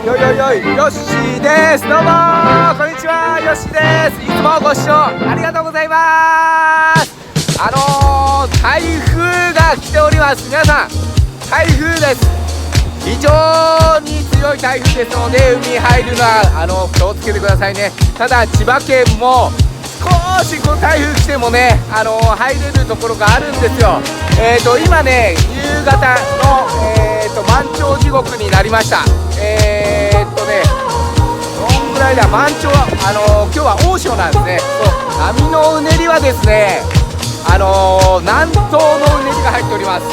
よいよいよい、ヨッシーです。どうもこんにちは、ヨッシーです。いつもご視聴ありがとうございます。台風が来ております。皆さん、台風です。非常に強い台風ですので、海入るのは気をつけてくださいね。ただ千葉県も少しこの台風来てもね、入れるところがあるんですよ。今ね、夕方の、満潮時刻になりました。どんぐらいだ、満潮は今日は大潮なんですね。そう、波のうねりはですね、南東のうねりが入っております。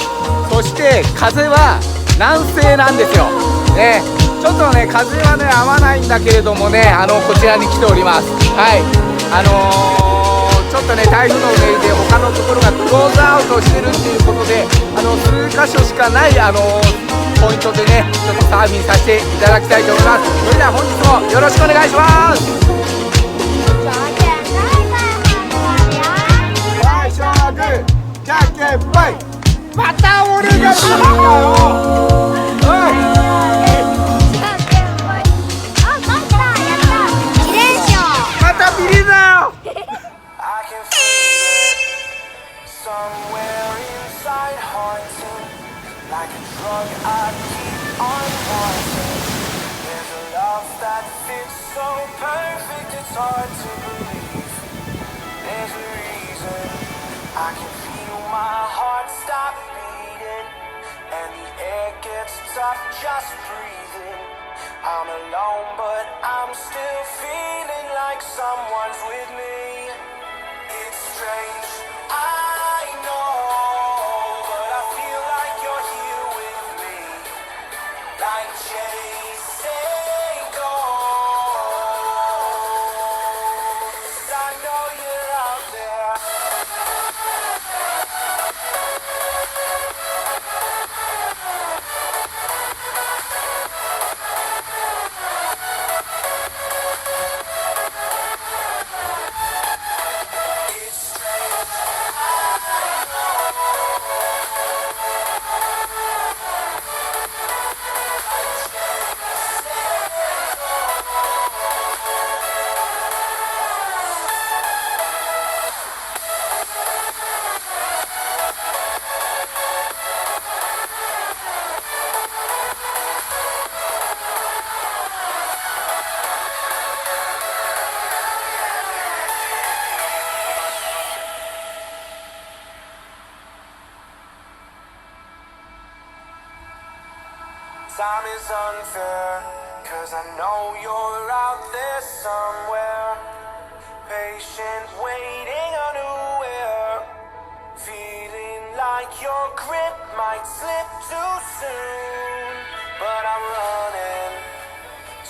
そして風は南西なんですよ、ね、ちょっとね風はね合わないんだけれどもね、こちらに来ております。はい、ちょっとね台風のうねりで他のところがクローズアウトしてるっていうことで、数箇所しかないポイントでね、ちょっとサーフィンさせていただきたいと思います。それでは本日もよろしくお願いします。じゃんけんぽい。また俺が勝ったよ。おい。じゃんけんぽい。あ、勝った、やった。2連勝。またビリだよ。I can feel my heart stop beating, and the air gets tough just breathing. I'm alone, but I'm still feeling like someone's with me. It's strange, I know, but I feel like you're here with me, like chasing ghosts. I know you're out there. Time is unfair, 'cause I know you're out there somewhere, patient, waiting unaware, feeling like your grip might slip too soon. But I'm running,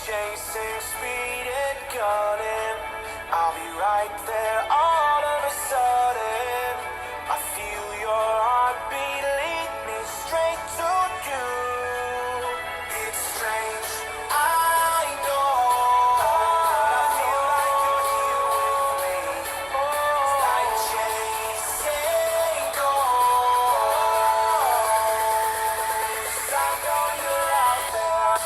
chasing speed and gunning, I'll be right there all of a sudden. I feel your heartbeat lead me straight to you. It's strange, I know, but I feel like you're here with me. It's like chasing ghosts. I know you're out there.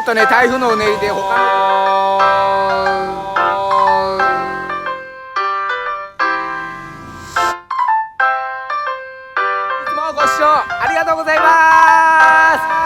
とね台風のうねりで他のいつもご視聴ありがとうございます。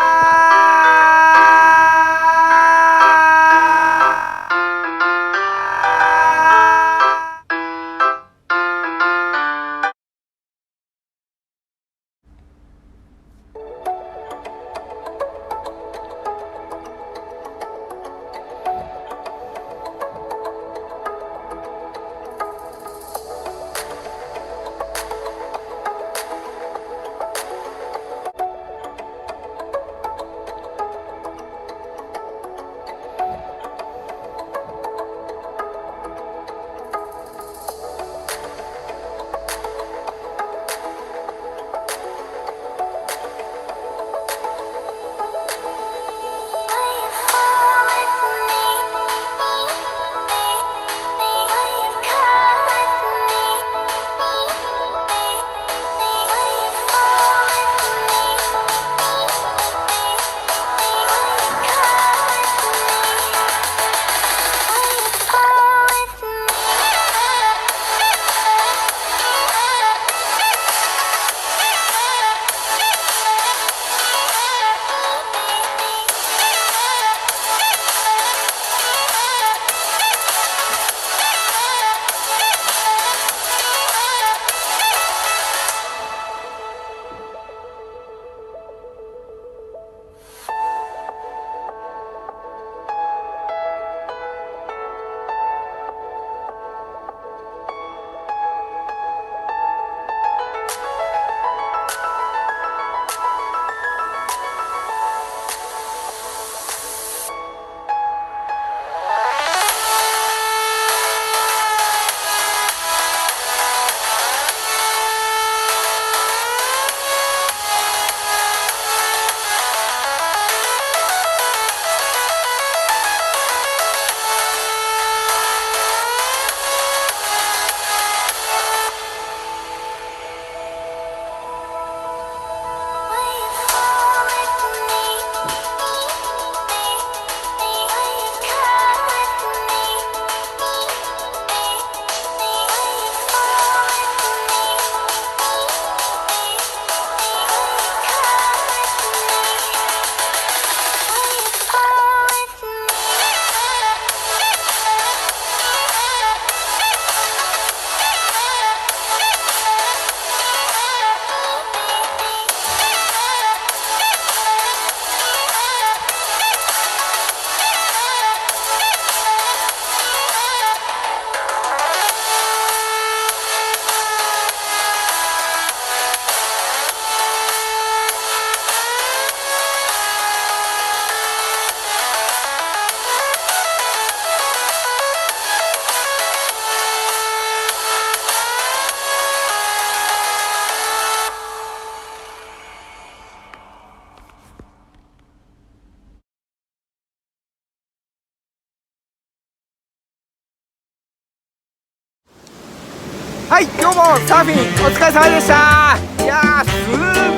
はい、今日もサーフィンお疲れ様でした。いやー、す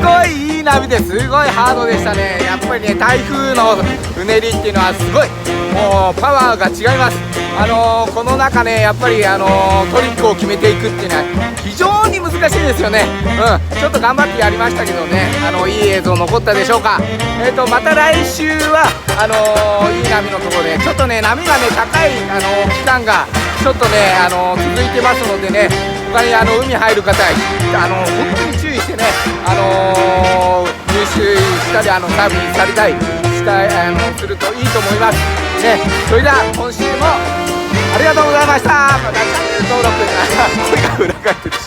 ごいいい波ですごいハードでしたね。やっぱりね、台風のうねりっていうのはすごいもうパワーが違います。この中ね、やっぱりトリックを決めていくっていうのは非常に難しいですよね。ちょっと頑張ってやりましたけどね、いい映像残ったでしょうか。また来週はいい波のところで、ちょっとね波がね高い期間がちょっとね続いてますのでね、他に海入る方本当に注意してね入手したりサーフィンされたりするといいと思いますね。それでは今週もありがとうございました。またチャンネル登録声が裏返ってるし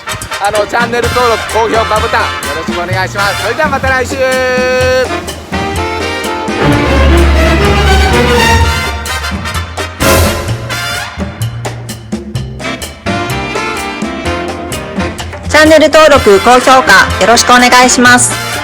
チャンネル登録高評価ボタンよろしくお願いします。それではまた来週。チャンネル登録高評価よろしくお願いします。